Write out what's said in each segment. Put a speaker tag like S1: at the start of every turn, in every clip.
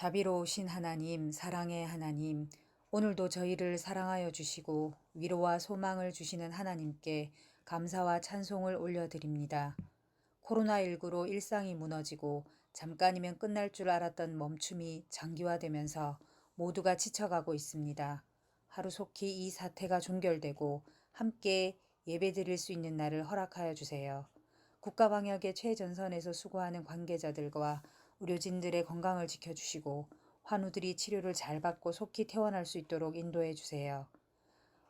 S1: 자비로우신 하나님, 사랑의 하나님, 오늘도 저희를 사랑하여 주시고 위로와 소망을 주시는 하나님께 감사와 찬송을 올려드립니다. 코로나19로 일상이 무너지고 잠깐이면 끝날 줄 알았던 멈춤이 장기화되면서 모두가 지쳐가고 있습니다. 하루속히 이 사태가 종결되고 함께 예배드릴 수 있는 날을 허락하여 주세요. 국가방역의 최전선에서 수고하는 관계자들과 의료진들의 건강을 지켜주시고 환우들이 치료를 잘 받고 속히 퇴원할 수 있도록 인도해 주세요.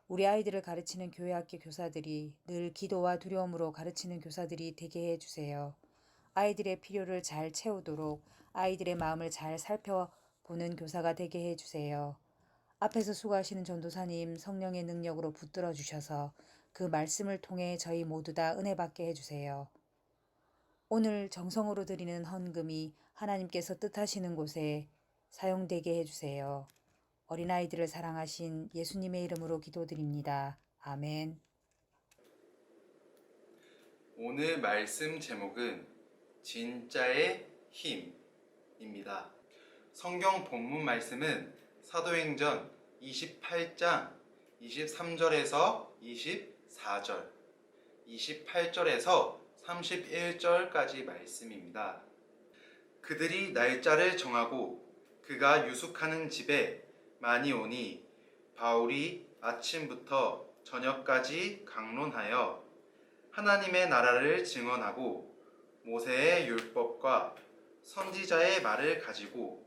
S1: 우리 아이들을 가르치는 교회학교 교사들이 늘 기도와 두려움으로 가르치는 교사들이 되게 해주세요. 아이들의 필요를 잘 채우도록 아이들의 마음을 잘 살펴보는 교사가 되게 해주세요. 앞에서 수고하시는 전도사님 성령의 능력으로 붙들어 주셔서 그 말씀을 통해 저희 모두 다 은혜 받게 해주세요. 오늘 정성으로 드리는 헌금이 하나님께서 뜻하시는 곳에 사용되게 해주세요. 어린아이들을 사랑하신 예수님의 이름으로 기도드립니다. 아멘.
S2: 오늘 말씀 제목은 진짜의 힘입니다. 성경 본문 말씀은 사도행전 28장 23절에서 24절, 28절에서 31절까지 말씀입니다. 그들이 날짜를 정하고 그가 유숙하는 집에 많이 오니 바울이 아침부터 저녁까지 강론하여 하나님의 나라를 증언하고 모세의 율법과 선지자의 말을 가지고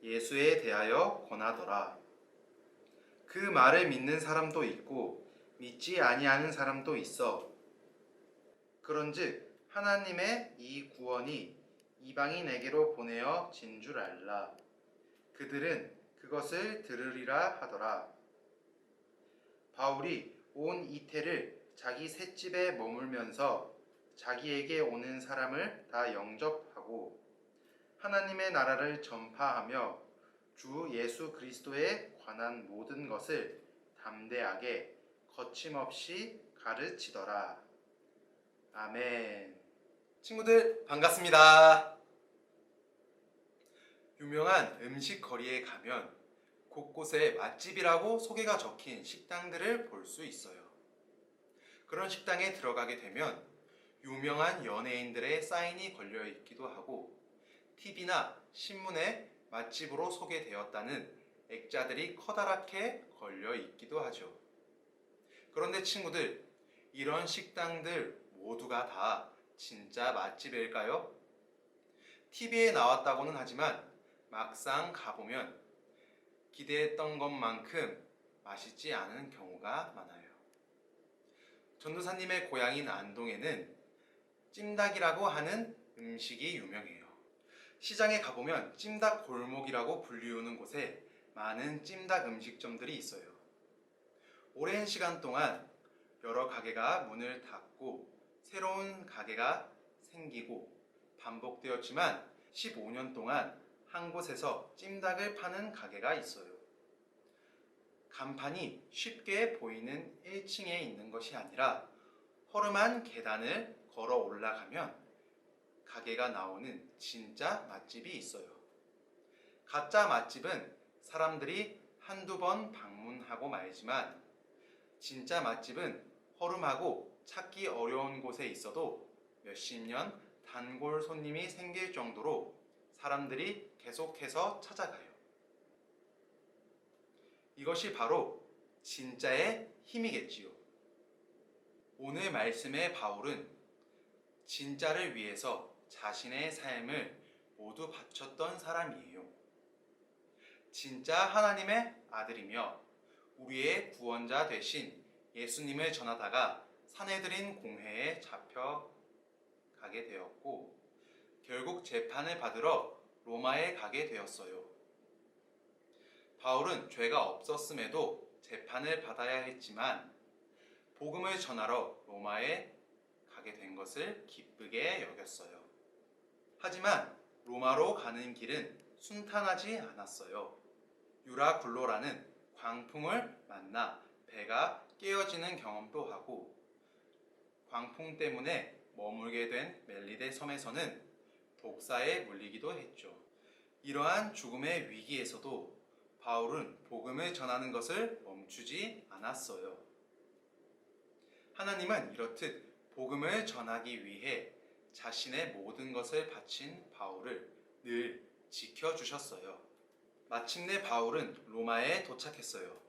S2: 예수에 대하여 권하더라. 그 말을 믿는 사람도 있고 믿지 아니하는 사람도 있어. 그런즉 하나님의 이 구원이 이방인에게로 보내어 진 줄 알라. 그들은 그것을 들으리라 하더라. 바울이 온 이태를 자기 셋집에 머물면서 자기에게 오는 사람을 다 영접하고 하나님의 나라를 전파하며 주 예수 그리스도에 관한 모든 것을 담대하게 거침없이 가르치더라. 아멘. 친구들 반갑습니다. 유명한 음식 거리에 가면 곳곳에 맛집이라고 소개가 적힌 식당들을 볼 수 있어요. 그런 식당에 들어가게 되면 유명한 연예인들의 사인이 걸려 있기도 하고 TV나 신문에 맛집으로 소개되었다는 액자들이 커다랗게 걸려 있기도 하죠. 그런데 친구들, 이런 식당들 모두가 다 진짜 맛집일까요? TV에 나왔다고는 하지만 막상 가보면 기대했던 것만큼 맛있지 않은 경우가 많아요. 전도사님의 고향인 안동에는 찜닭이라고 하는 음식이 유명해요. 시장에 가보면 찜닭 골목이라고 불리우는 곳에 많은 찜닭 음식점들이 있어요. 오랜 시간 동안 여러 가게가 문을 닫고 새로운 가게가 생기고 반복되었지만 15년 동안 한 곳에서 찜닭을 파는 가게가 있어요. 간판이 쉽게 보이는 1층에 있는 것이 아니라 허름한 계단을 걸어 올라가면 가게가 나오는 진짜 맛집이 있어요. 가짜 맛집은 사람들이 한두 번 방문하고 말지만 진짜 맛집은 허름하고 찾기 어려운 곳에 있어도 몇십 년 단골 손님이 생길 정도로 사람들이 계속해서 찾아가요. 이것이 바로 진짜의 힘이겠지요. 오늘 말씀의 바울은 진짜를 위해서 자신의 삶을 모두 바쳤던 사람이에요. 진짜 하나님의 아들이며 우리의 구원자 되신 예수님을 전하다가 사내들인 공회에 잡혀가게 되었고 결국 재판을 받으러 로마에 가게 되었어요. 바울은 죄가 없었음에도 재판을 받아야 했지만 복음을 전하러 로마에 가게 된 것을 기쁘게 여겼어요. 하지만 로마로 가는 길은 순탄하지 않았어요. 유라굴로라는 광풍을 만나 배가 깨어지는 경험도 하고 광풍 때문에 머물게 된 멜리데 섬에서는 독사에 물리기도 했죠. 이러한 죽음의 위기에서도 바울은 복음을 전하는 것을 멈추지 않았어요. 하나님은 이렇듯 복음을 전하기 위해 자신의 모든 것을 바친 바울을 늘 지켜주셨어요. 마침내 바울은 로마에 도착했어요.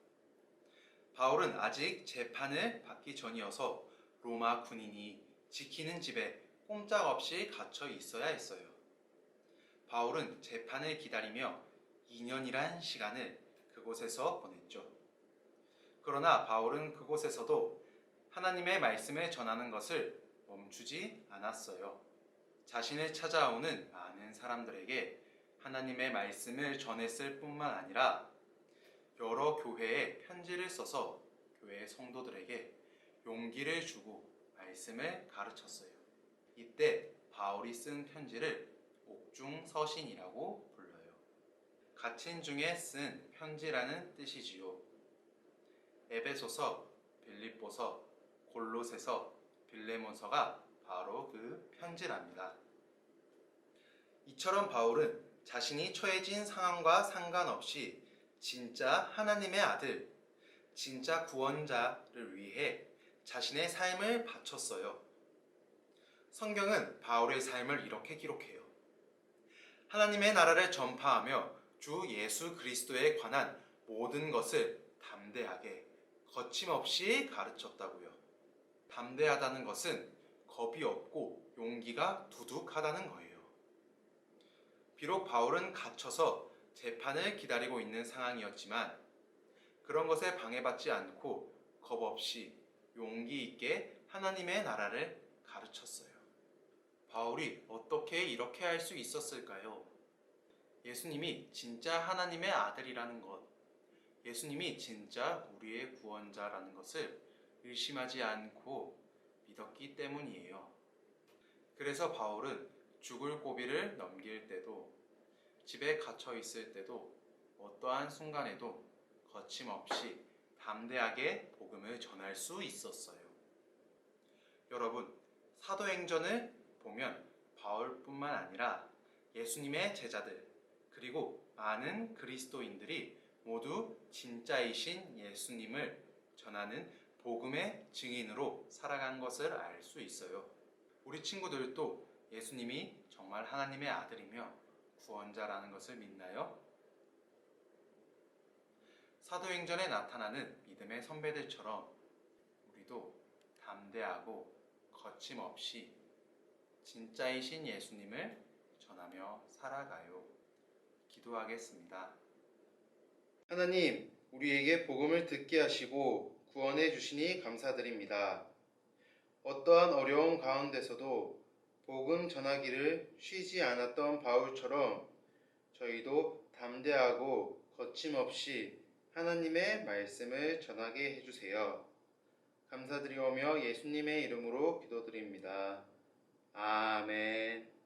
S2: 바울은 아직 재판을 받기 전이어서 로마 군인이 지키는 집에 꼼짝없이 갇혀 있어야 했어요. 바울은 재판을 기다리며 2년이란 시간을 그곳에서 보냈죠. 그러나 바울은 그곳에서도 하나님의 말씀을 전하는 것을 멈추지 않았어요. 자신을 찾아오는 많은 사람들에게 하나님의 말씀을 전했을 뿐만 아니라 여러 교회에 편지를 써서 교회 성도들에게 용기를 주고 말씀을 가르쳤어요. 이때 바울이 쓴 편지를 옥중서신이라고 불러요. 갇힌 중에 쓴 편지라는 뜻이지요. 에베소서, 빌립보서, 골로새서, 빌레몬서가 바로 그 편지랍니다. 이처럼 바울은 자신이 처해진 상황과 상관없이 진짜 하나님의 아들, 진짜 구원자를 위해 자신의 삶을 바쳤어요. 성경은 바울의 삶을 이렇게 기록해요. 하나님의 나라를 전파하며 주 예수 그리스도에 관한 모든 것을 담대하게 거침없이 가르쳤다고요. 담대하다는 것은 겁이 없고 용기가 두둑하다는 거예요. 비록 바울은 갇혀서 재판을 기다리고 있는 상황이었지만 그런 것에 방해받지 않고 겁 없이 용기 있게 하나님의 나라를 가르쳤어요. 바울이 어떻게 이렇게 할 수 있었을까요? 예수님이 진짜 하나님의 아들이라는 것, 예수님이 진짜 우리의 구원자라는 것을 의심하지 않고 믿었기 때문이에요. 그래서 바울은 죽을 고비를 넘길 때도, 집에 갇혀 있을 때도, 어떠한 순간에도 거침없이 담대하게 복음을 전할 수 있었어요. 여러분, 사도행전을 보면 바울뿐만 아니라 예수님의 제자들, 그리고 많은 그리스도인들이 모두 진짜이신 예수님을 전하는 복음의 증인으로 살아간 것을 알 수 있어요. 우리 친구들도 예수님이 정말 하나님의 아들이며 구원자라는 것을 믿나요? 사도행전에 나타나는 믿음의 선배들처럼 우리도 담대하고 거침없이 진짜이신 예수님을 전하며 살아가요. 기도하겠습니다. 하나님, 우리에게 복음을 듣게 하시고 구원해 주시니 감사드립니다. 어떠한 어려움 가운데서도 복음 전하기를 쉬지 않았던 바울처럼 저희도 담대하고 거침없이 하나님의 말씀을 전하게 해주세요. 감사드리오며 예수님의 이름으로 기도드립니다. 아멘.